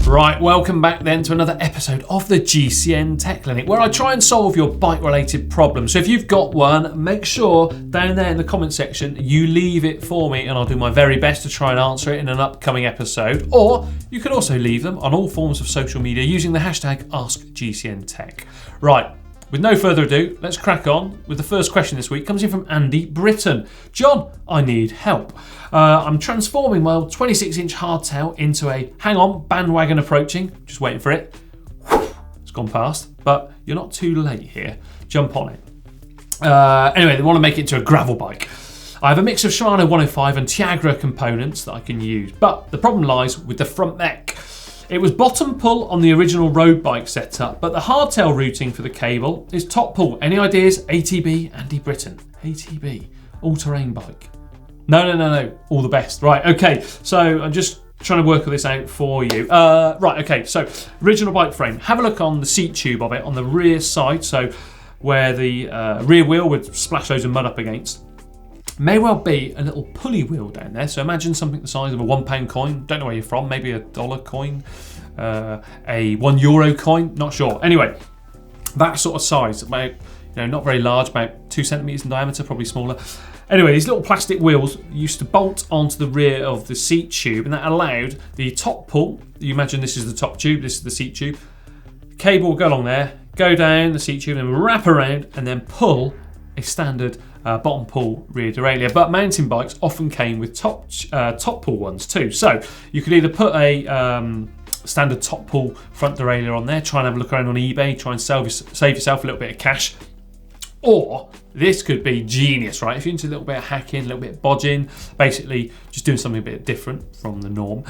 Right, welcome back then to another episode of the GCN Tech Clinic, where I try and solve your bike-related problems. So if you've got one, make sure down there in the comment section you leave it for me, and I'll do my very best to try and answer it in an upcoming episode. Or you can also leave them on all forms of social media using the hashtag AskGCNTech. Right, with no further ado, let's crack on with the first question this week. Comes in from Andy Britton. John, I need help. I'm transforming my 26-inch hardtail into a, hang on, bandwagon approaching. Just waiting for it. It's gone past, but you're not too late here. Jump on it. Anyway, they want to make it into a gravel bike. I have a mix of Shimano 105 and Tiagra components that I can use, but the problem lies with the front neck. It was bottom pull on the original road bike setup, but the hardtail routing for the cable is top pull. Any ideas? ATB, Andy Britton. ATB, all-terrain bike. No. All the best. Right, okay. So I'm just trying to work all this out for you. Right, okay. So original bike frame. Have a look on the seat tube of it on the rear side. So where the rear wheel would splash loads of mud up against. May well be a little pulley wheel down there. So imagine something the size of a £1 coin. Don't know where you're from. Maybe a dollar coin, a €1 coin. Not sure. Anyway, that sort of size. About, not very large. About 2 centimeters in diameter. Probably smaller. Anyway, these little plastic wheels used to bolt onto the rear of the seat tube, and that allowed the top pull. You imagine this is the top tube. This is the seat tube. Cable will go along there, go down the seat tube, and wrap around, and then pull a standard bottom pull rear derailleur. But mountain bikes often came with top pull ones too. So you could either put a standard top pull front derailleur on there, try and have a look around on eBay, try and save yourself a little bit of cash. Or this could be genius, right? If you're into a little bit of hacking, a little bit of bodging, basically just doing something a bit different from the norm,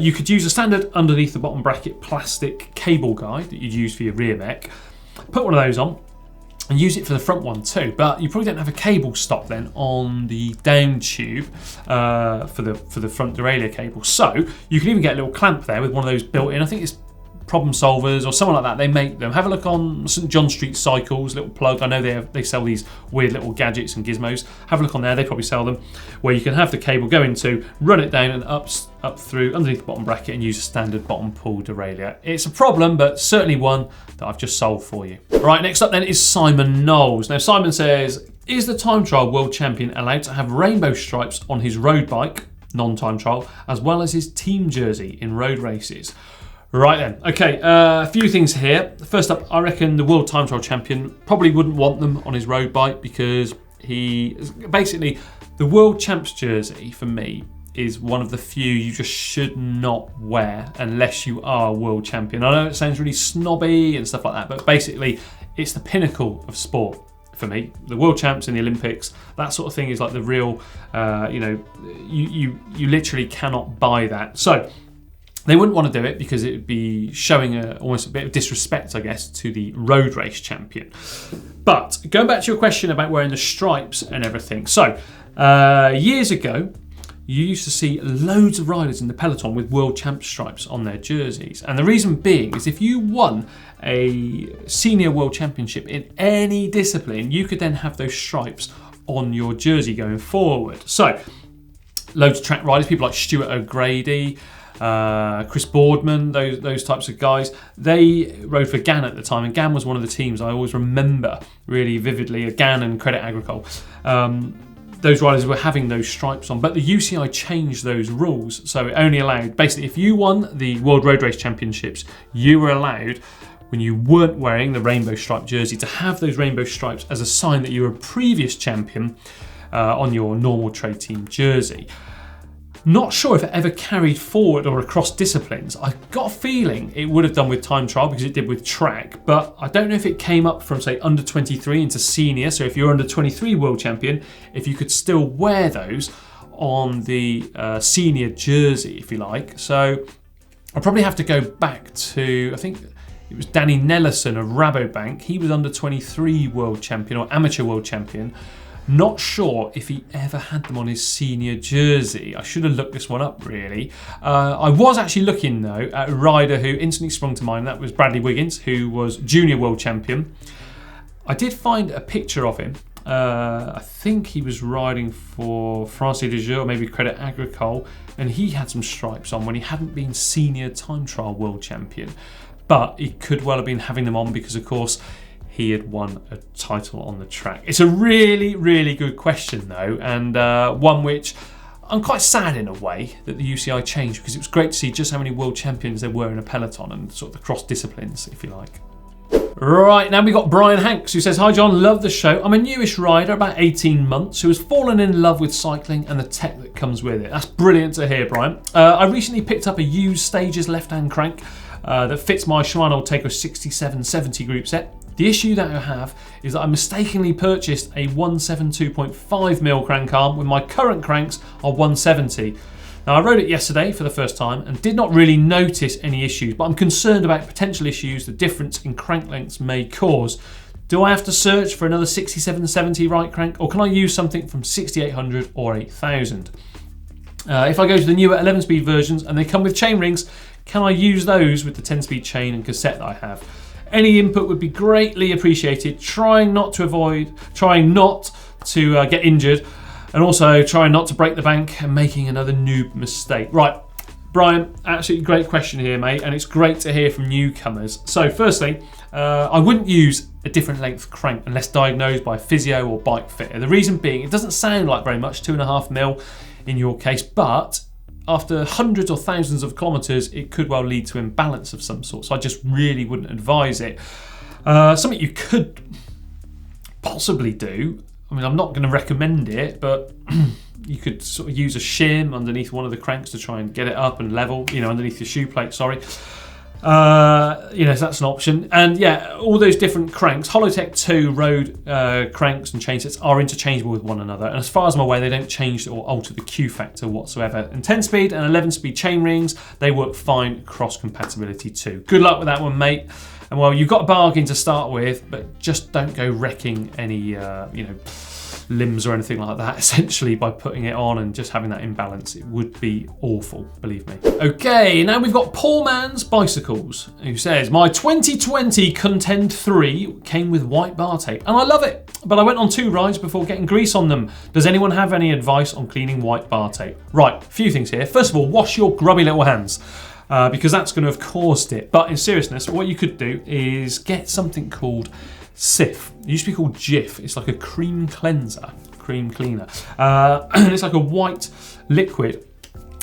you could use a standard underneath the bottom bracket plastic cable guide that you'd use for your rear mech. Put one of those on and use it for the front one too, but you probably don't have a cable stop then on the down tube for the front derailleur cable. So you can even get a little clamp there with one of those built in. I think it's Problem Solvers or someone like that. They make them. Have a look on St John Street Cycles, little plug. I know they sell these weird little gadgets and gizmos. Have a look on there. They probably sell them, where you can have the cable go into, run it down and up through underneath the bottom bracket and use a standard bottom pull derailleur. It's a problem, but certainly one that I've just solved for you. Right, next up then is Simon Knowles. Now Simon says, is the time trial world champion allowed to have rainbow stripes on his road bike, non-time trial, as well as his team jersey in road races? Right then, okay, a few things here. First up, I reckon the world time trial champion probably wouldn't want them on his road bike, because basically the world champs jersey for me is one of the few you just should not wear unless you are a world champion. I know it sounds really snobby and stuff like that, but basically it's the pinnacle of sport for me. The world champs in the Olympics, that sort of thing is like the real, you literally cannot buy that. So they wouldn't want to do it because it would be showing almost a bit of disrespect, I guess, to the road race champion. But going back to your question about wearing the stripes and everything. So years ago, you used to see loads of riders in the peloton with world champ stripes on their jerseys. And the reason being is if you won a senior world championship in any discipline, you could then have those stripes on your jersey going forward. So loads of track riders, people like Stuart O'Grady, Chris Boardman, those types of guys, they rode for GAN at the time, and GAN was one of the teams I always remember really vividly, GAN and Credit Agricole. Those riders were having those stripes on, but the UCI changed those rules, so it only allowed, basically if you won the World Road Race Championships, you were allowed, when you weren't wearing the rainbow stripe jersey, to have those rainbow stripes as a sign that you were a previous champion on your normal trade team jersey. Not sure if it ever carried forward or across disciplines. I got a feeling it would have done with time trial because it did with track, but I don't know if it came up from, say, under 23 into senior. So if you're under 23 world champion, if you could still wear those on the senior jersey, if you like. So I'll probably have to go back to, I think it was Danny Nellison of Rabobank. He was under 23 world champion or amateur world champion. Not sure if he ever had them on his senior jersey. I should have looked this one up, really. I was actually looking, though, at a rider who instantly sprung to mind. That was Bradley Wiggins, who was junior world champion. I did find a picture of him I think he was riding for France de Jour, maybe Credit Agricole, and he had some stripes on when he hadn't been senior time trial world champion. But he could well have been having them on because, of course, he had won a title on the track. It's a really, really good question, though, and one which I'm quite sad in a way that the UCI changed, because it was great to see just how many world champions there were in a peloton and sort of the cross disciplines, if you like. Right, now we've got Brian Hanks, who says, "Hi John, love the show. I'm a newish rider, about 18 months, who has fallen in love with cycling and the tech that comes with it." That's brilliant to hear, Brian. I recently picked up a used Stages left-hand crank that fits my Shimano Ultegra 6770 group set. The issue that I have is that I mistakenly purchased a 172.5mm crank arm when my current cranks are 170. Now, I rode it yesterday for the first time and did not really notice any issues, but I'm concerned about potential issues the difference in crank lengths may cause. Do I have to search for another 6770 right crank, or can I use something from 6800 or 8000? If I go to the newer 11-speed versions and they come with chain rings, can I use those with the 10-speed chain and cassette that I have? Any input would be greatly appreciated, trying not to get injured, and also trying not to break the bank and making another noob mistake. Right, Brian, absolutely great question here, mate, and it's great to hear from newcomers. So firstly, I wouldn't use a different length crank unless diagnosed by a physio or bike fitter. The reason being, it doesn't sound like very much, 2.5mm in your case, but after hundreds or thousands of kilometres, it could well lead to imbalance of some sort. So I just really wouldn't advise it. Something you could possibly do, I mean, I'm not going to recommend it, but you could sort of use a shim underneath one of the cranks to try and get it up and level, underneath your shoe plate, sorry. So that's an option. And yeah, all those different cranks, Holotech 2 road cranks and chain sets are interchangeable with one another. And as far as I'm aware, they don't change or alter the Q factor whatsoever. And 10-speed and 11-speed chain rings, they work fine cross-compatibility too. Good luck with that one, mate. And well, you've got a bargain to start with, but just don't go wrecking any, limbs or anything like that, essentially, by putting it on and just having that imbalance. It would be awful, believe me. Okay, now we've got Paul Man's Bicycles, who says, "My 2020 Contend 3 came with white bar tape, and I love it, but I went on 2 rides before getting grease on them. Does anyone have any advice on cleaning white bar tape?" Right, a few things here. First of all, wash your grubby little hands. Because that's going to have caused it. But in seriousness, what you could do is get something called Sif. It used to be called Jif. It's like a cream cleanser, cream cleaner. And it's like a white liquid.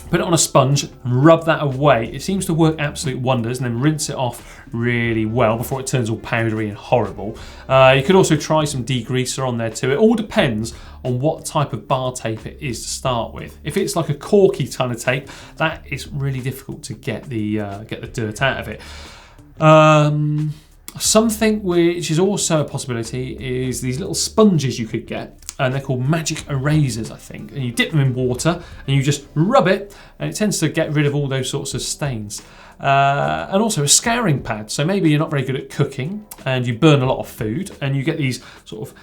Put it on a sponge and rub that away. It seems to work absolute wonders, and then rinse it off really well before it turns all powdery and horrible. You could also try some degreaser on there too. It all depends on what type of bar tape it is to start with. If it's like a corky kind of tape, that is really difficult to get the dirt out of it. Something which is also a possibility is these little sponges you could get, and they're called magic erasers, I think. And you dip them in water and you just rub it, and it tends to get rid of all those sorts of stains. And also a scouring pad. So maybe you're not very good at cooking and you burn a lot of food, and you get these sort of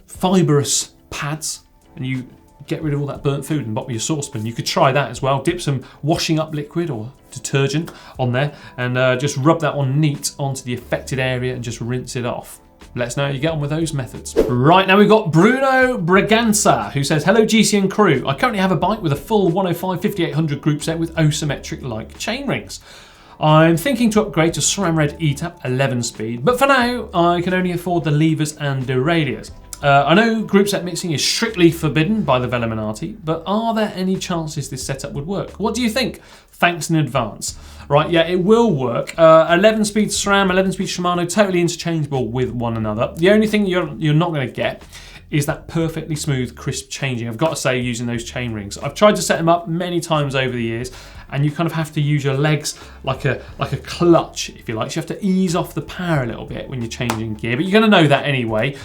fibrous pads and you get rid of all that burnt food in the bottom of your saucepan. You could try that as well. Dip some washing up liquid or detergent on there and just rub that on neat onto the affected area and just rinse it off. Let us know how you get on with those methods. Right, now we've got Bruno Braganza, who says, "Hello GCN crew. I currently have a bike with a full 105/5800 group set with asymmetric like chain rings. I'm thinking to upgrade to SRAM Red ETAP 11-speed, but for now I can only afford the levers and derailleurs. I know group set mixing is strictly forbidden by the Velaminati, but are there any chances this setup would work? What do you think? Thanks in advance." Right, yeah, it will work. 11-speed SRAM, 11-speed Shimano, totally interchangeable with one another. The only thing you're not going to get is that perfectly smooth, crisp changing. I've got to say, using those chain rings. I've tried to set them up many times over the years, and you kind of have to use your legs like a clutch, if you like. So you have to ease off the power a little bit when you're changing gear, but you're going to know that anyway.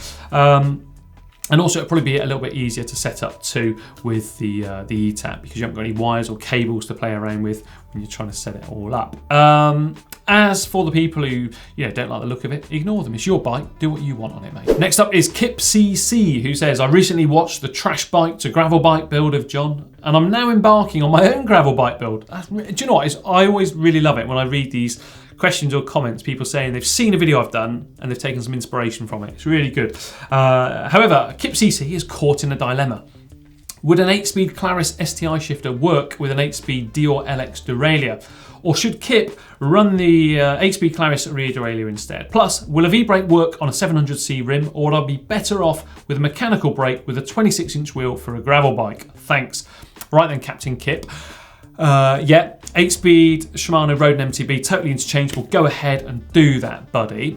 And also it'll probably be a little bit easier to set up too with the ETAP, because you haven't got any wires or cables to play around with when you're trying to set it all up. As for the people who don't like the look of it, ignore them. It's your bike. Do what you want on it, mate. Next up is Kip CC, who says, "I recently watched the trash bike to gravel bike build of John and I'm now embarking on my own gravel bike build. Do you know what? I always really love it when I read these questions or comments, people saying they've seen a video I've done and they've taken some inspiration from it. It's really good. However, Kip CC is caught in a dilemma. Would an 8-speed Claris STI shifter work with an 8-speed Dior LX derailleur? Or should Kip run the 8-speed Claris rear derailleur instead? Plus, will a V-brake work on a 700C rim, or would I be better off with a mechanical brake with a 26-inch wheel for a gravel bike? Thanks. Right then, Captain Kip. Yeah, 8-speed Shimano Road MTB, totally interchangeable. Go ahead and do that, buddy.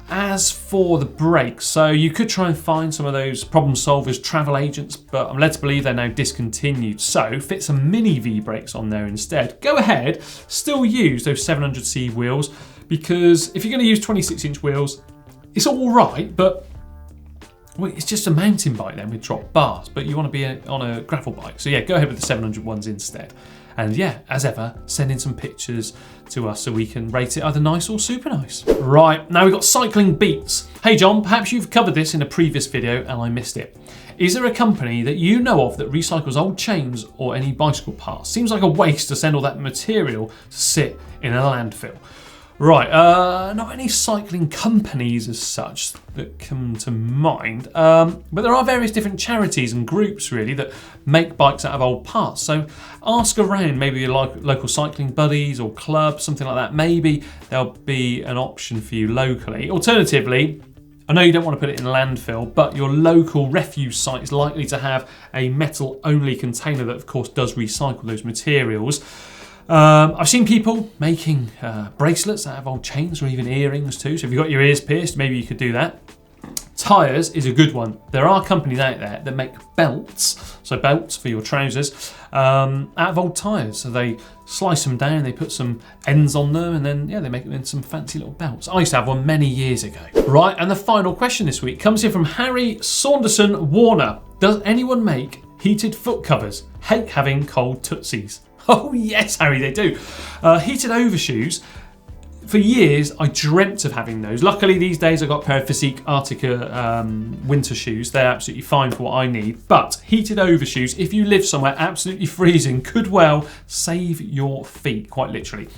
As for the brakes, so you could try and find some of those problem solvers, travel agents, but I'm led to believe they're now discontinued. So fit some mini V brakes on there instead. Go ahead, still use those 700C wheels, because if you're going to use 26-inch wheels, it's all right, but well, it's just a mountain bike then with drop bars, but you want to be on a gravel bike. So yeah, go ahead with the 700 ones instead. And yeah, as ever, send in some pictures to us so we can rate it either nice or super nice. Right, now we've got cycling beats. Hey John, perhaps you've covered this in a previous video and I missed it. Is there a company that you know of that recycles old chains or any bicycle parts? Seems like a waste to send all that material to sit in a landfill. Right, not any cycling companies as such that come to mind, but there are various different charities and groups really that make bikes out of old parts. So ask around, maybe your local cycling buddies or clubs, something like that. Maybe there'll be an option for you locally. Alternatively, I know you don't want to put it in a landfill, but your local refuse site is likely to have a metal-only container that of course does recycle those materials. I've seen people making bracelets out of old chains or even earrings too. So if you've got your ears pierced, maybe you could do that. Tyres is a good one. There are companies out there that make belts, so belts for your trousers, out of old tyres. So they slice them down, they put some ends on them, and then yeah, they make them into some fancy little belts. I used to have one many years ago. Right, and the final question this week comes in from Harry Saunderson Warner. Does anyone make heated foot covers? Hate having cold tootsies. Oh yes, Harry, they do. Heated overshoes. For years, I dreamt of having those. Luckily, these days I've got a pair of Physique Arctica winter shoes. They're absolutely fine for what I need. But heated overshoes, if you live somewhere absolutely freezing, could well save your feet, quite literally.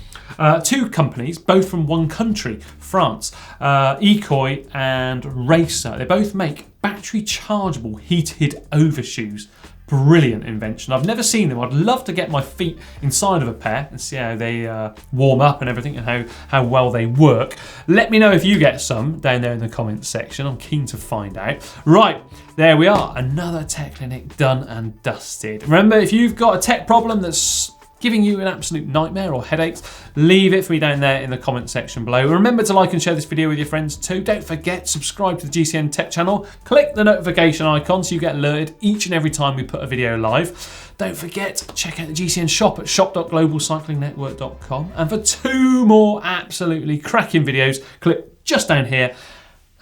Two companies, both from one country, France, Ecoy and Racer. They both make battery chargeable heated overshoes. Brilliant invention. I've never seen them. I'd love to get my feet inside of a pair and see how they warm up and everything and how well they work. Let me know if you get some down there in the comments section. I'm keen to find out. Right, there we are. Another tech clinic done and dusted. Remember, if you've got a tech problem that's giving you an absolute nightmare or headaches, leave it for me down there in the comment section below. Remember to like and share this video with your friends too. Don't forget, subscribe to the GCN Tech channel. Click the notification icon so you get alerted each and every time we put a video live. Don't forget, check out the GCN shop at shop.globalcyclingnetwork.com. And for 2 more absolutely cracking videos, click just down here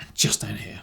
and just down here.